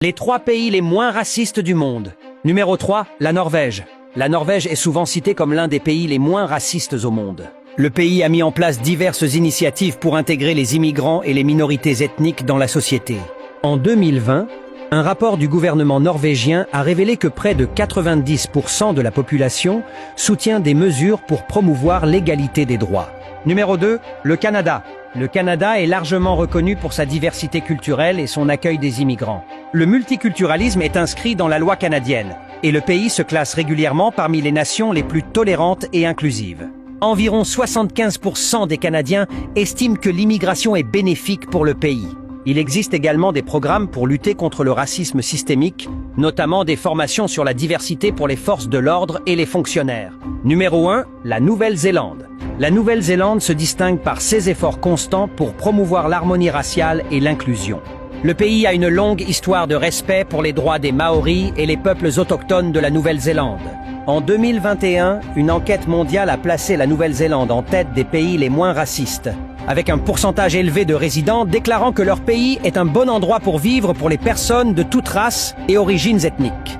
Les 3 pays les moins racistes du monde. Numéro 3, la Norvège. La Norvège est souvent citée comme l'un des pays les moins racistes au monde. Le pays a mis en place diverses initiatives pour intégrer les immigrants et les minorités ethniques dans la société. En 2020, un rapport du gouvernement norvégien a révélé que près de 90% de la population soutient des mesures pour promouvoir l'égalité des droits. Numéro 2, le Canada. Le Canada est largement reconnu pour sa diversité culturelle et son accueil des immigrants. Le multiculturalisme est inscrit dans la loi canadienne, et le pays se classe régulièrement parmi les nations les plus tolérantes et inclusives. Environ 75% des Canadiens estiment que l'immigration est bénéfique pour le pays. Il existe également des programmes pour lutter contre le racisme systémique, notamment des formations sur la diversité pour les forces de l'ordre et les fonctionnaires. Numéro 1, la Nouvelle-Zélande. La Nouvelle-Zélande se distingue par ses efforts constants pour promouvoir l'harmonie raciale et l'inclusion. Le pays a une longue histoire de respect pour les droits des Maoris et les peuples autochtones de la Nouvelle-Zélande. En 2021, une enquête mondiale a placé la Nouvelle-Zélande en tête des pays les moins racistes, avec un pourcentage élevé de résidents déclarant que leur pays est un bon endroit pour vivre pour les personnes de toute race et origines ethniques.